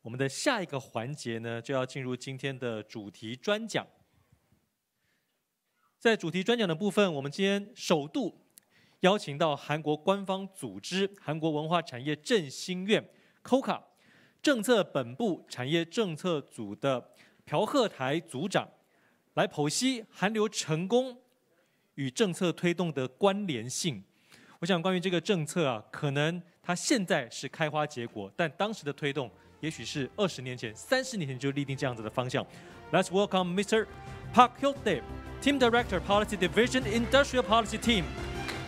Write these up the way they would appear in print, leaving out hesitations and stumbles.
我们的下一个环节呢，就要进入今天的主题专讲。在主题专讲的部分，我们今天首度邀请到韩国官方组织韩国文化产业振兴院 KOCA 政策本部产业政策组的朴赫台组长，来剖析韩流成功与政策推动的关联性。我想，关于这个政策啊，可能它现在是开花结果，但当时的推动，也许是20年前、30年前就立定这样子的方向。Let's welcome Mr. Park Hyuk-dae, Team Director, Policy Division, Industrial Policy Team,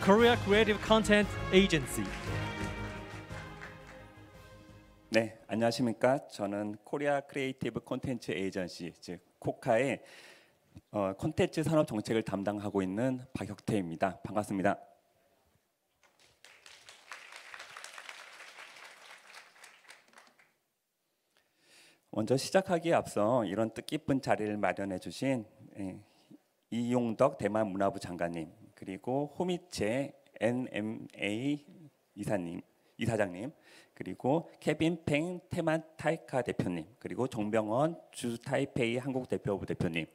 Korea Creative Content Agency. 네, 안녕하십니까? 저는 코리아 크리에이티브 콘텐츠 에이전시, 즉 코카의 콘텐츠 산업 정책을 담당하고 있는 박혁태입니다. 반갑습니다. 먼저 시작하기에 앞서 이런 뜻깊은 자리를 마련해 주신 이용덕 대만 문화부 장관님, 그리고 호미체 NMA 이사장님, 그리고 케빈 팽 태만 타이카 대표님, 그리고 정병원 주 타이페이 한국 대표부 대표님,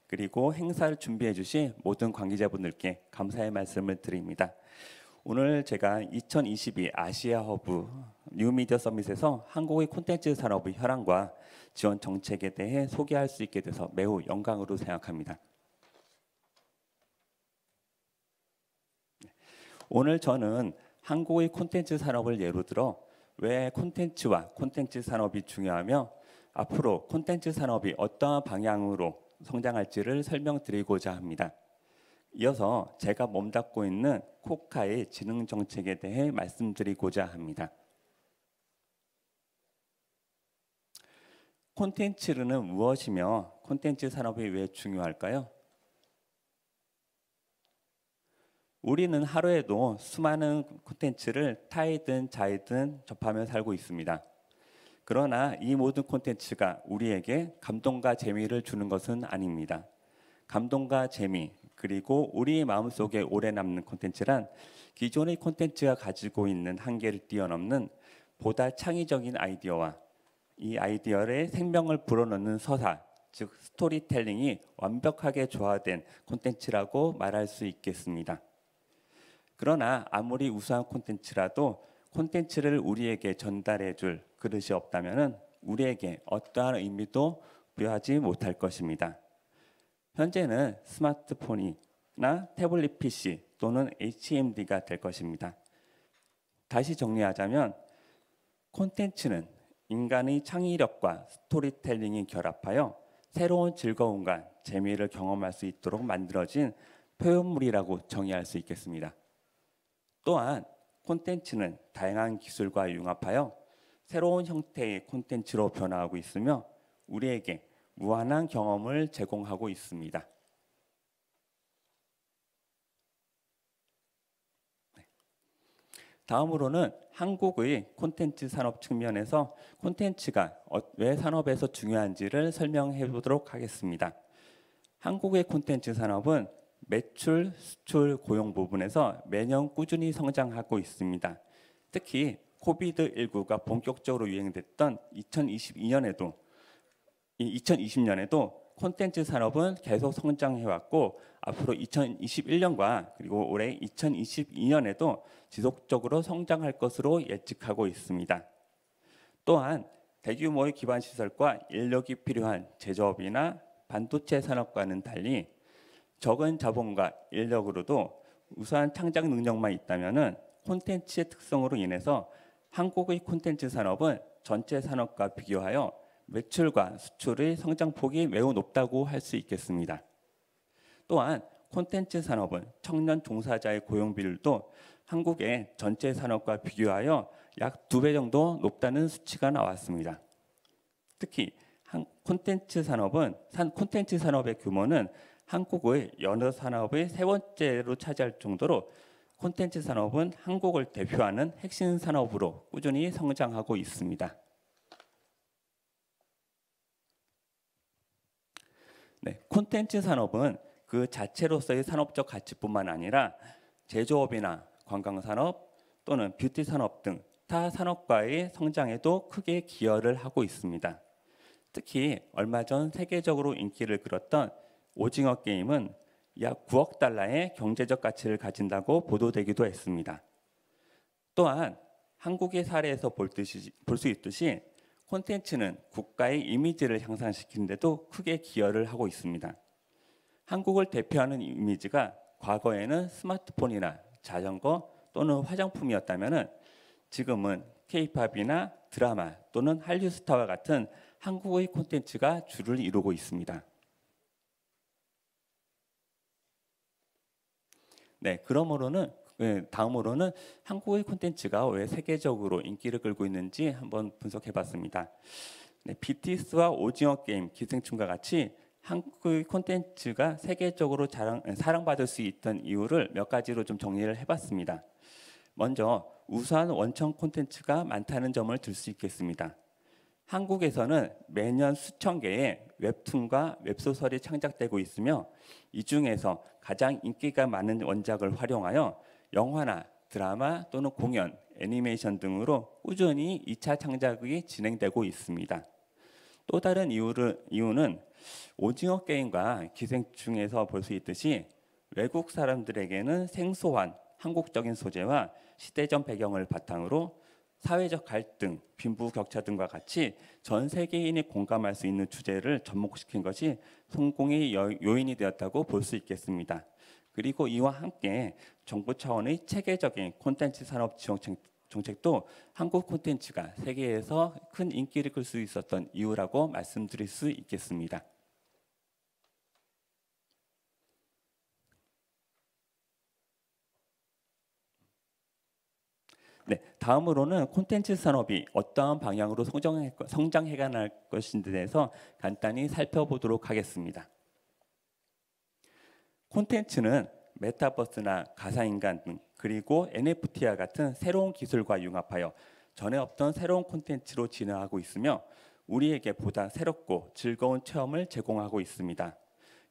그리고 행사를 준비해 주신 모든 관계자분들께 감사의 말씀을 드립니다. 오늘 제가 2022 아시아 허브 뉴미디어 서밋에서 한국의 콘텐츠 산업의 현황과 지원 정책에 대해 소개할 수 있게 돼서 매우 영광으로 생각합니다. 오늘 저는 한국의 콘텐츠 산업을 예로 들어 왜 콘텐츠와 콘텐츠 산업이 중요하며 앞으로 콘텐츠 산업이 어떠한 방향으로 성장할지를 설명드리고자 합니다. 이어서 제가 몸담고 있는 코카의 지능 정책에 대해 말씀드리고자 합니다. 콘텐츠는 무엇이며 콘텐츠 산업이 왜 중요할까요? 우리는 하루에도 수많은 콘텐츠를 타이든 자이든 접하며 살고 있습니다. 그러나 이 모든 콘텐츠가 우리에게 감동과 재미를 주는 것은 아닙니다. 감동과 재미, 그리고 우리의 마음속에 오래 남는 콘텐츠란 기존의 콘텐츠가 가지고 있는 한계를 뛰어넘는 보다 창의적인 아이디어와 이 아이디어의 생명을 불어넣는 서사, 즉 스토리텔링이 완벽하게 조화된 콘텐츠라고 말할 수 있겠습니다. 그러나 아무리 우수한 콘텐츠라도 콘텐츠를 우리에게 전달해 줄 그릇이 없다면 우리에게 어떠한 의미도 부여하지 못할 것입니다. 현재는 스마트폰이나 태블릿 PC 또는 HMD가 될 것입니다. 다시 정리하자면 콘텐츠는 인간의 창의력과 스토리텔링이 결합하여 새로운 즐거움과 재미를 경험할 수 있도록 만들어진 표현물이라고 정의할 수 있겠습니다. 또한 콘텐츠는 다양한 기술과 융합하여 새로운 형태의 콘텐츠로 변화하고 있으며 우리에게 무한한 경험을 제공하고 있습니다. 다음으로는 한국의 콘텐츠 산업 측면에서 콘텐츠가 왜 산업에서 중요한지를 설명해 보도록 하겠습니다. 한국의 콘텐츠 산업은 매출, 수출, 고용 부분에서 매년 꾸준히 성장하고 있습니다. 특히 코비드19가 본격적으로 유행됐던 2020년에도 콘텐츠 산업은 계속 성장해왔고 앞으로 2021년과 그리고 올해 2022년에도 지속적으로 성장할 것으로 예측하고 있습니다. 또한 대규모의 기반 시설과 인력이 필요한 제조업이나 반도체 산업과는 달리 적은 자본과 인력으로도 우수한 창작 능력만 있다면 콘텐츠의 특성으로 인해서 한국의 콘텐츠 산업은 전체 산업과 비교하여 매출과 수출의 성장폭이 매우 높다고 할 수 있겠습니다. 또한 콘텐츠 산업은 청년 종사자의 고용 비율도 한국의 전체 산업과 비교하여 약 2배 정도 높다는 수치가 나왔습니다. 특히 콘텐츠 산업의 규모는 한국의 여러 산업의 3번째로 차지할 정도로 콘텐츠 산업은 한국을 대표하는 핵심 산업으로 꾸준히 성장하고 있습니다. 네, 콘텐츠 산업은 그 자체로서의 산업적 가치뿐만 아니라 제조업이나 관광산업 또는 뷰티 산업 등 타 산업과의 성장에도 크게 기여를 하고 있습니다. 특히 얼마 전 세계적으로 인기를 끌었던 오징어 게임은 약 9억 달러의 경제적 가치를 가진다고 보도되기도 했습니다. 또한 한국의 사례에서 볼 수 있듯이 콘텐츠는 국가의 이미지를 향상시키는 데도 크게 기여를 하고 있습니다. 한국을 대표하는 이미지가 과거에는 스마트폰이나 자전거 또는 화장품이었다면 지금은 K-팝이나 드라마 또는 한류 스타와 같은 한국의 콘텐츠가 주를 이루고 있습니다. 네, 그러므로는 다음으로는 한국의 콘텐츠가 왜 세계적으로 인기를 끌고 있는지 한번 분석해봤습니다. 네, BTS와 오징어 게임, 기생충과 같이 한국의 콘텐츠가 세계적으로 사랑받을 수 있던 이유를 몇 가지로 좀 정리를 해봤습니다. 먼저 우수한 원천 콘텐츠가 많다는 점을 들 수 있겠습니다. 한국에서는 매년 수천 개의 웹툰과 웹소설이 창작되고 있으며 이 중에서 가장 인기가 많은 원작을 활용하여 영화나 드라마 또는 공연, 애니메이션 등으로 꾸준히 2차 창작이 진행되고 있습니다. 또 다른 이유는 오징어 게임과 기생충에서 볼 수 있듯이 외국 사람들에게는 생소한 한국적인 소재와 시대적 배경을 바탕으로 사회적 갈등, 빈부격차 등과 같이 전 세계인이 공감할 수 있는 주제를 접목시킨 것이 성공의 요인이 되었다고 볼 수 있겠습니다. 그리고 이와 함께 정부 차원의 체계적인 콘텐츠 산업 지원 정책도 한국 콘텐츠가 세계에서 큰 인기를 끌 수 있었던 이유라고 말씀드릴 수 있겠습니다. 네, 다음으로는 콘텐츠 산업이 어떠한 방향으로 성장해갈 것인지에 대해서 간단히 살펴보도록 하겠습니다. 콘텐츠는 메타버스나 가상인간 등 그리고 NFT와 같은 새로운 기술과 융합하여 전에 없던 새로운 콘텐츠로 진화하고 있으며 우리에게 보다 새롭고 즐거운 체험을 제공하고 있습니다.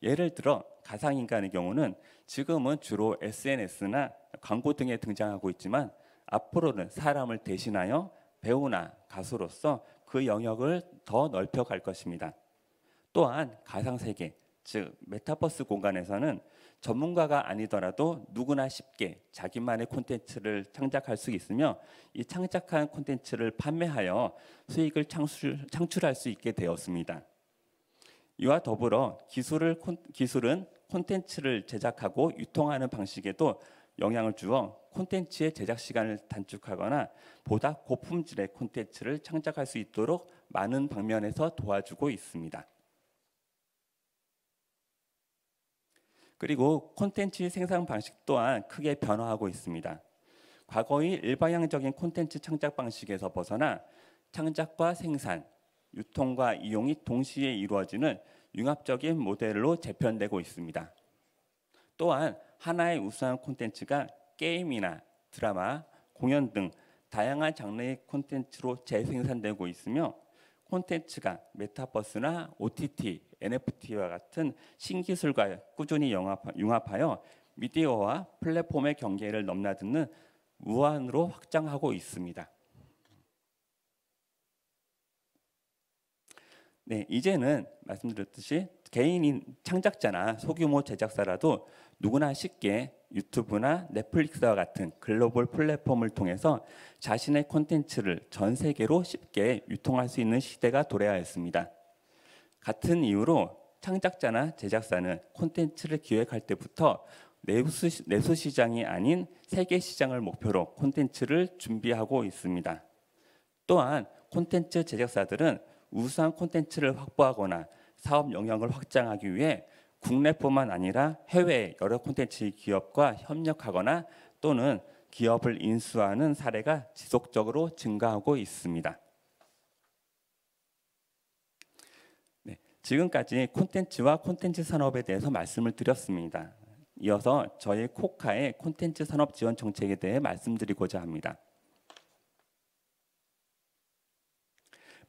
예를 들어 가상인간의 경우는 지금은 주로 SNS나 광고 등에 등장하고 있지만 앞으로는 사람을 대신하여 배우나 가수로서 그 영역을 더 넓혀갈 것입니다. 또한 가상세계, 즉 메타버스 공간에서는 전문가가 아니더라도 누구나 쉽게 자기만의 콘텐츠를 창작할 수 있으며 이 창작한 콘텐츠를 판매하여 수익을 창출할 수 있게 되었습니다. 이와 더불어 기술은 콘텐츠를 제작하고 유통하는 방식에도 영향을 주어 콘텐츠의 제작 시간을 단축하거나 보다 고품질의 콘텐츠를 창작할 수 있도록 많은 방면에서 도와주고 있습니다. 그리고 콘텐츠 생산 방식 또한 크게 변화하고 있습니다. 과거의 일방향적인 콘텐츠 창작 방식에서 벗어나 창작과 생산, 유통과 이용이 동시에 이루어지는 융합적인 모델로 재편되고 있습니다. 또한 하나의 우수한 콘텐츠가 게임이나 드라마, 공연 등 다양한 장르의 콘텐츠로 재생산되고 있으며 콘텐츠가 메타버스나 OTT, NFT와 같은 신기술과 꾸준히 융합하여 미디어와 플랫폼의 경계를 넘나드는 무한으로 확장하고 있습니다. 네, 이제는 말씀드렸듯이 개인인 창작자나 소규모 제작사라도 누구나 쉽게 유튜브나 넷플릭스와 같은 글로벌 플랫폼을 통해서 자신의 콘텐츠를 전 세계로 쉽게 유통할 수 있는 시대가 도래하였습니다. 같은 이유로 창작자나 제작사는 콘텐츠를 기획할 때부터 내수 시장이 아닌 세계 시장을 목표로 콘텐츠를 준비하고 있습니다. 또한 콘텐츠 제작사들은 우수한 콘텐츠를 확보하거나 사업 영역을 확장하기 위해 국내뿐만 아니라 해외 여러 콘텐츠 기업과 협력하거나 또는 기업을 인수하는 사례가 지속적으로 증가하고 있습니다. 네, 지금까지 콘텐츠와 콘텐츠 산업에 대해서 말씀을 드렸습니다. 이어서 저희 코카의 콘텐츠 산업 지원 정책에 대해 말씀드리고자 합니다.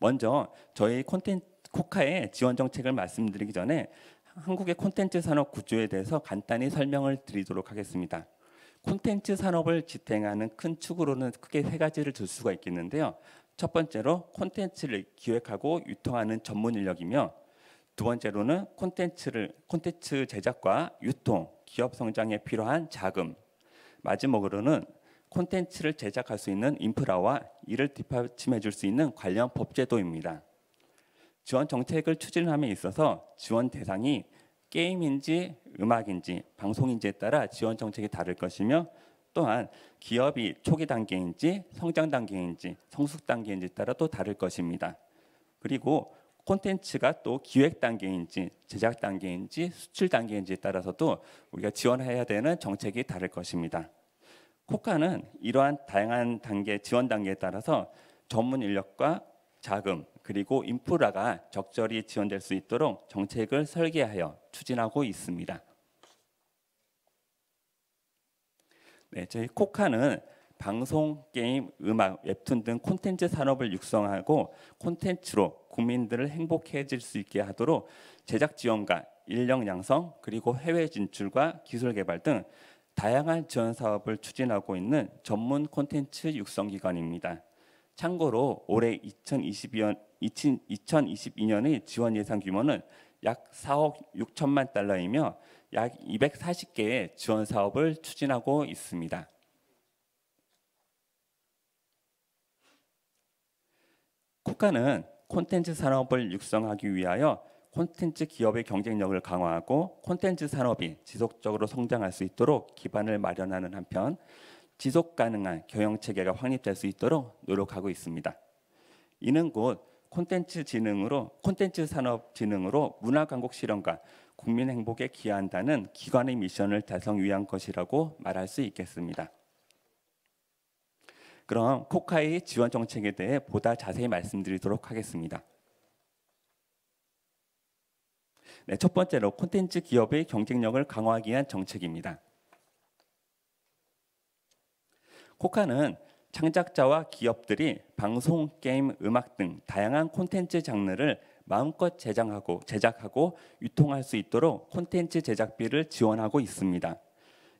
먼저 저희 코카의 지원 정책을 말씀드리기 전에 한국의 콘텐츠 산업 구조에 대해서 간단히 설명을 드리도록 하겠습니다. 콘텐츠 산업을 지탱하는 큰 축으로는 크게 세 가지를 들 수가 있겠는데요. 첫 번째로 콘텐츠를 기획하고 유통하는 전문 인력이며, 두 번째로는 콘텐츠 제작과 유통, 기업 성장에 필요한 자금, 마지막으로는 콘텐츠를 제작할 수 있는 인프라와 이를 뒷받침해 줄 수 있는 관련 법제도입니다. 지원 정책을 추진함에 있어서 지원 대상이 게임인지 음악인지 방송인지에 따라 지원 정책이 다를 것이며, 또한 기업이 초기 단계인지 성장 단계인지 성숙 단계인지에 따라 또 다를 것입니다. 그리고 콘텐츠가 또 기획 단계인지 제작 단계인지 수출 단계인지에 따라서도 우리가 지원해야 되는 정책이 다를 것입니다. 코카는 이러한 다양한 지원 단계에 따라서 전문 인력과 자금 그리고 인프라가 적절히 지원될 수 있도록 정책을 설계하여 추진하고 있습니다. 네, 저희 코카는 방송, 게임, 음악, 웹툰 등 콘텐츠 산업을 육성하고 콘텐츠로 국민들을 행복해질 수 있게 하도록 제작 지원과 인력 양성 그리고 해외 진출과 기술 개발 등 다양한 지원 사업을 추진하고 있는 전문 콘텐츠 육성 기관입니다. 참고로 올해 2022년의 지원 예산 규모는 약 4억 6천만 달러이며 약 240개의 지원 사업을 추진하고 있습니다. 코카는 콘텐츠 산업을 육성하기 위하여 콘텐츠 기업의 경쟁력을 강화하고 콘텐츠 산업이 지속적으로 성장할 수 있도록 기반을 마련하는 한편 지속 가능한 경영 체계가 확립될 수 있도록 노력하고 있습니다. 이는 곧 콘텐츠 산업 진흥으로 문화 강국 실현과 국민 행복에 기여한다는 기관의 미션을 달성 위한 것이라고 말할 수 있겠습니다. 그럼 코카의 지원 정책에 대해 보다 자세히 말씀드리도록 하겠습니다. 네, 첫 번째로 콘텐츠 기업의 경쟁력을 강화하기 위한 정책입니다. 코카는 창작자와 기업들이 방송, 게임, 음악 등 다양한 콘텐츠 장르를 마음껏 제작하고 유통할 수 있도록 콘텐츠 제작비를 지원하고 있습니다.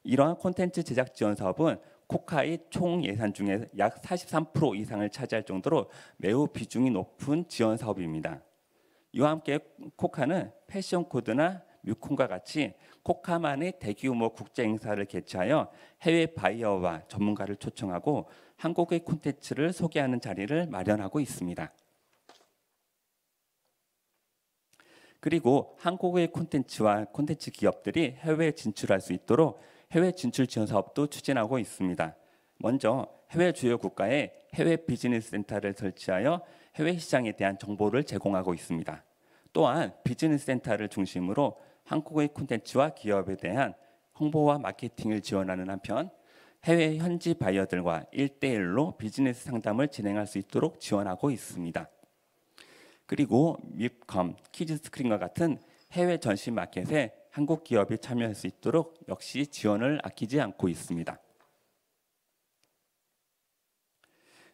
이러한 콘텐츠 제작 지원 사업은 코카의 총 예산 중에 약 43% 이상을 차지할 정도로 매우 비중이 높은 지원 사업입니다. 이와 함께 코카는 패션 코드나 뮤콘과 같이 코카만의 대규모 국제 행사를 개최하여 해외 바이어와 전문가를 초청하고 한국의 콘텐츠를 소개하는 자리를 마련하고 있습니다. 그리고 한국의 콘텐츠와 콘텐츠 기업들이 해외에 진출할 수 있도록 해외 진출 지원 사업도 추진하고 있습니다. 먼저 해외 주요 국가에 해외 비즈니스 센터를 설치하여 해외 시장에 대한 정보를 제공하고 있습니다. 또한 비즈니스 센터를 중심으로 한국의 콘텐츠와 기업에 대한 홍보와 마케팅을 지원하는 한편 해외 현지 바이어들과 1대1로 비즈니스 상담을 진행할 수 있도록 지원하고 있습니다. 그리고 밉컴, 키즈스크린과 같은 해외 전시 마켓에 한국 기업이 참여할 수 있도록 역시 지원을 아끼지 않고 있습니다.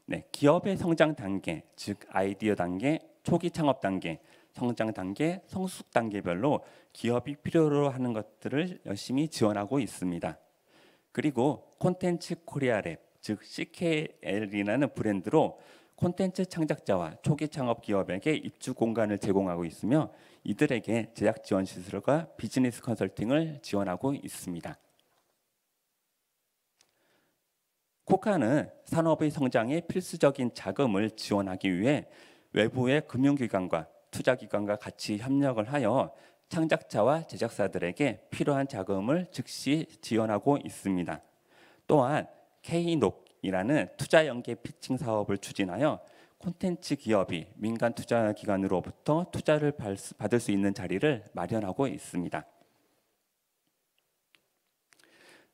네, 기업의 성장 단계, 즉 아이디어 단계, 초기 창업 단계, 성장 단계, 성숙 단계별로 기업이 필요로 하는 것들을 열심히 지원하고 있습니다. 그리고 콘텐츠 코리아랩, 즉 CKL이라는 브랜드로 콘텐츠 창작자와 초기 창업 기업에게 입주 공간을 제공하고 있으며 이들에게 제작 지원 시설과 비즈니스 컨설팅을 지원하고 있습니다. 코카는 산업의 성장에 필수적인 자금을 지원하기 위해 외부의 금융기관과 투자기관과 같이 협력을 하여 창작자와 제작사들에게 필요한 자금을 즉시 지원하고 있습니다. 또한 K녹이라는 투자 연계 피칭 사업을 추진하여 콘텐츠 기업이 민간 투자기관으로부터 투자를 받을 수 있는 자리를 마련하고 있습니다.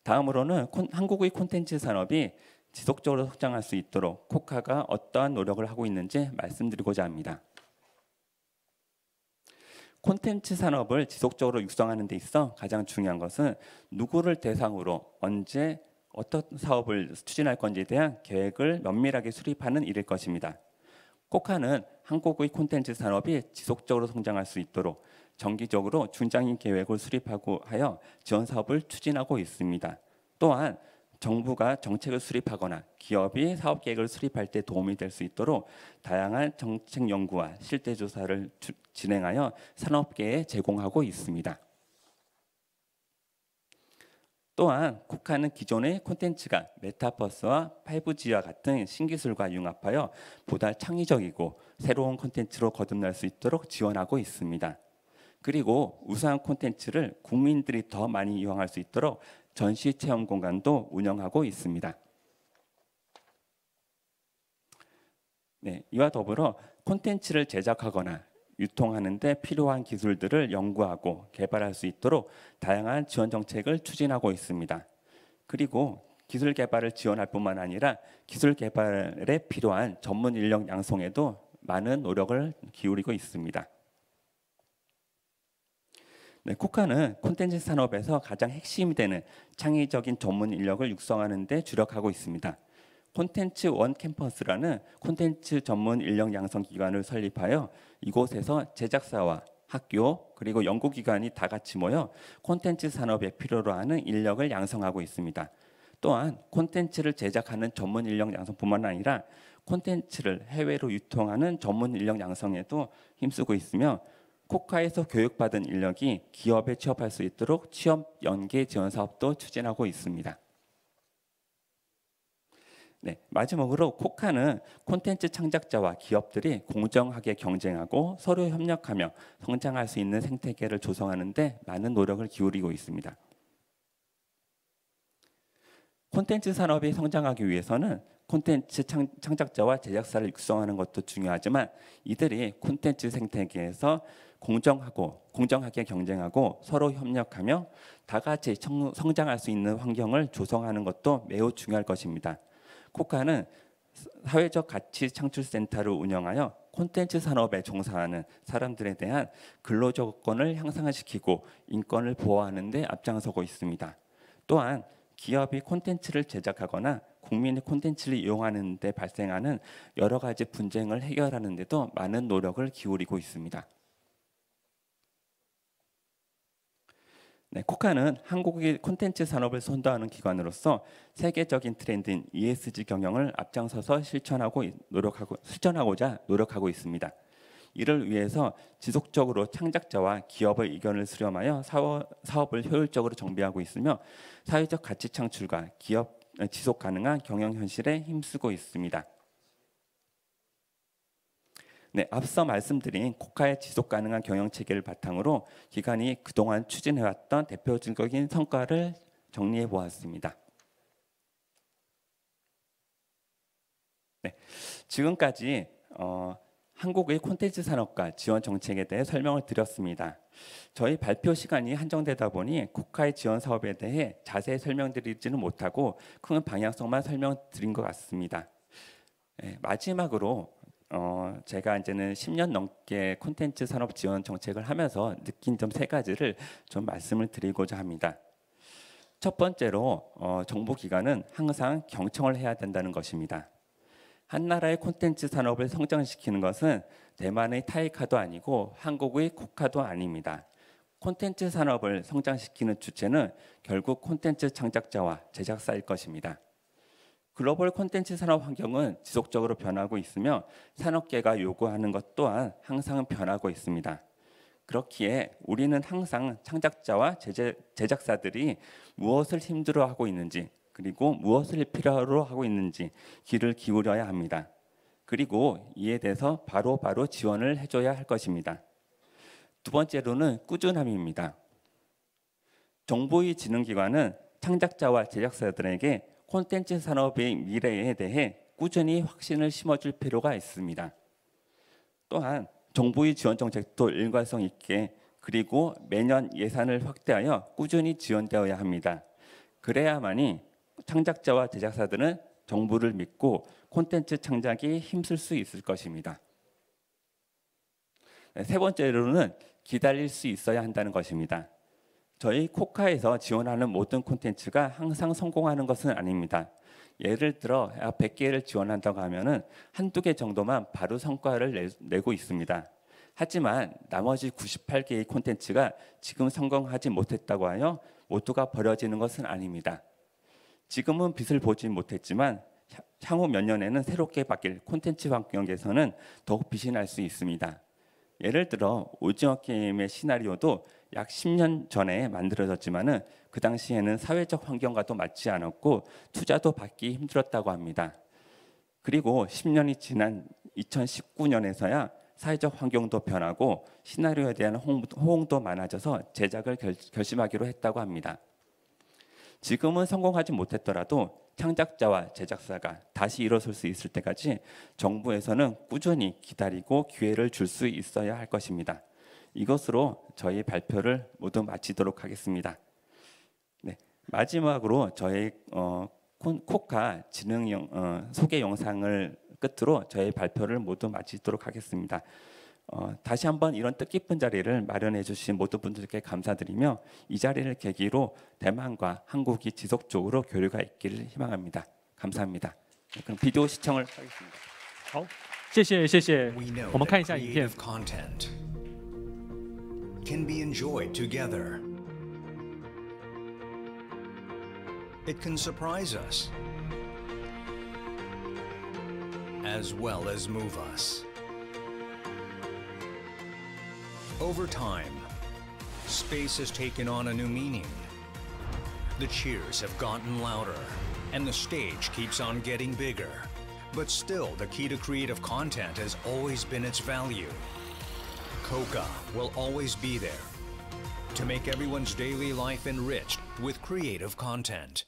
다음으로는 한국의 콘텐츠 산업이 지속적으로 성장할 수 있도록 코카가 어떠한 노력을 하고 있는지 말씀드리고자 합니다. 콘텐츠 산업을 지속적으로 육성하는 데 있어 가장 중요한 것은 누구를 대상으로 언제 어떤 사업을 추진할 건지에 대한 계획을 면밀하게 수립하는 일일 것입니다. 코카는 한국의 콘텐츠 산업이 지속적으로 성장할 수 있도록 정기적으로 중장기 계획을 수립하고 하여 지원 사업을 추진하고 있습니다. 또한 정부가 정책을 수립하거나 기업이 사업 계획을 수립할 때 도움이 될 수 있도록 다양한 정책 연구와 실태 조사를 진행하여 산업계에 제공하고 있습니다. 또한 쿠카는 기존의 콘텐츠가 메타버스와 5G와 같은 신기술과 융합하여 보다 창의적이고 새로운 콘텐츠로 거듭날 수 있도록 지원하고 있습니다. 그리고 우수한 콘텐츠를 국민들이 더 많이 이용할 수 있도록 전시 체험 공간도 운영하고 있습니다. 네, 이와 더불어 콘텐츠를 제작하거나 유통하는 데 필요한 기술들을 연구하고 개발할 수 있도록 다양한 지원 정책을 추진하고 있습니다. 그리고 기술 개발을 지원할 뿐만 아니라 기술 개발에 필요한 전문 인력 양성에도 많은 노력을 기울이고 있습니다. 네, 쿠카는 콘텐츠 산업에서 가장 핵심이 되는 창의적인 전문 인력을 육성하는 데 주력하고 있습니다. 콘텐츠 원 캠퍼스라는 콘텐츠 전문 인력 양성 기관을 설립하여 이곳에서 제작사와 학교 그리고 연구기관이 다 같이 모여 콘텐츠 산업에 필요로 하는 인력을 양성하고 있습니다. 또한 콘텐츠를 제작하는 전문 인력 양성뿐만 아니라 콘텐츠를 해외로 유통하는 전문 인력 양성에도 힘쓰고 있으며 쿠카에서 교육받은 인력이 기업에 취업할 수 있도록 취업 연계 지원 사업도 추진하고 있습니다. 네, 마지막으로 쿠카는 콘텐츠 창작자와 기업들이 공정하게 경쟁하고 서로 협력하며 성장할 수 있는 생태계를 조성하는 데 많은 노력을 기울이고 있습니다. 콘텐츠 산업이 성장하기 위해서는 콘텐츠 창작자와 제작사를 육성하는 것도 중요하지만 이들이 콘텐츠 생태계에서 공정하게 경쟁하고 서로 협력하며 다 같이 성장할 수 있는 환경을 조성하는 것도 매우 중요할 것입니다. 쿠카는 사회적 가치 창출 센터를 운영하여 콘텐츠 산업에 종사하는 사람들에 대한 근로 조건을 향상시키고 인권을 보호하는 데 앞장서고 있습니다. 또한 기업이 콘텐츠를 제작하거나 국민이 콘텐츠를 이용하는 데 발생하는 여러 가지 분쟁을 해결하는 데도 많은 노력을 기울이고 있습니다. 네, 쿠카는 한국의 콘텐츠 산업을 선도하는 기관으로서 세계적인 트렌드인 ESG 경영을 앞장서서 실천하고자 노력하고 있습니다. 이를 위해서 지속적으로 창작자와 기업의 의견을 수렴하여 사업을 효율적으로 정비하고 있으며 사회적 가치 창출과 기업 지속 가능한 경영 현실에 힘쓰고 있습니다. 네, 앞서 말씀드린 쿠카의 지속 가능한 경영 체계를 바탕으로 기관이 그동안 추진해왔던 대표적인 성과를 정리해 보았습니다. 네, 지금까지 한국의 콘텐츠 산업과 지원 정책에 대해 설명을 드렸습니다. 저희 발표 시간이 한정되다 보니 쿠카의 지원 사업에 대해 자세히 설명드리지는 못하고 큰 방향성만 설명드린 것 같습니다. 네, 마지막으로 제가 이제는 10년 넘게 콘텐츠 산업 지원 정책을 하면서 느낀 점 3가지를 좀 말씀을 드리고자 합니다. 첫 번째로 정부 기관은 항상 경청을 해야 된다는 것입니다. 한 나라의 콘텐츠 산업을 성장시키는 것은 대만의 타이카도 아니고 한국의 쿠카도 아닙니다. 콘텐츠 산업을 성장시키는 주체는 결국 콘텐츠 창작자와 제작사일 것입니다. 글로벌 콘텐츠 산업 환경은 지속적으로 변하고 있으며 산업계가 요구하는 것 또한 항상 변하고 있습니다. 그렇기에 우리는 항상 창작자와 제작사들이 무엇을 힘들어하고 있는지 그리고 무엇을 필요로 하고 있는지 귀를 기울여야 합니다. 그리고 이에 대해서 바로 지원을 해줘야 할 것입니다. 두 번째로는 꾸준함입니다. 정부의 지능기관은 창작자와 제작사들에게 콘텐츠 산업의 미래에 대해 꾸준히 확신을 심어줄 필요가 있습니다. 또한 정부의 지원 정책도 일관성 있게 그리고 매년 예산을 확대하여 꾸준히 지원되어야 합니다. 그래야만이 창작자와 제작사들은 정부를 믿고 콘텐츠 창작에 힘쓸 수 있을 것입니다. 세 번째로는 기다릴 수 있어야 한다는 것입니다. 저희 쿠카에서 지원하는 모든 콘텐츠가 항상 성공하는 것은 아닙니다. 예를 들어 100개를 지원한다고 하면 한두 개 정도만 바로 성과를 내고 있습니다. 하지만 나머지 98개의 콘텐츠가 지금 성공하지 못했다고 하여 모두가 버려지는 것은 아닙니다. 지금은 빛을 보지 못했지만 향후 몇 년에는 새롭게 바뀔 콘텐츠 환경에서는 더욱 빛이 날 수 있습니다. 예를 들어 오징어 게임의 시나리오도 약 10년 전에 만들어졌지만은 그 당시에는 사회적 환경과도 맞지 않았고 투자도 받기 힘들었다고 합니다. 그리고 10년이 지난 2019년에서야 사회적 환경도 변하고 시나리오에 대한 호응도 많아져서 제작을 결심하기로 했다고 합니다. 지금은 성공하지 못했더라도 창작자와 제작사가 다시 일어설 수 있을 때까지 정부에서는 꾸준히 기다리고 기회를 줄 수 있어야 할 것입니다. 이것으로 저희 발표를 모두 마치도록 하겠습니다. 네, 마지막으로 저희 코카 진흥 소개 영상을 끝으로 저희 발표를 모두 마치도록 하겠습니다. 다시 한번 이런 뜻깊은 자리를 마련해 주신 모든 분들께 감사드리며 이 자리를 계기로 대만과 한국이 지속적으로 교류가 있기를 희망합니다. 감사합니다. 그럼 비디오 시청을 하겠습니다. 好，谢谢谢谢。 We know 我们看一 that 下影片。 creative content can be enjoyed together. It can surprise us as well as move us. Over time, space has taken on a new meaning. The cheers have gotten louder, and the stage keeps on getting bigger. But still, the key to creative content has always been its value. Coca will always be there to make everyone's daily life enriched with creative content.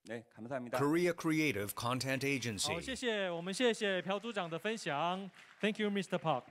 네, 감사합니다. Korea Creative Content Agency. 好，谢谢，我们谢谢朴组长的分享。Thank you, Mr. Park.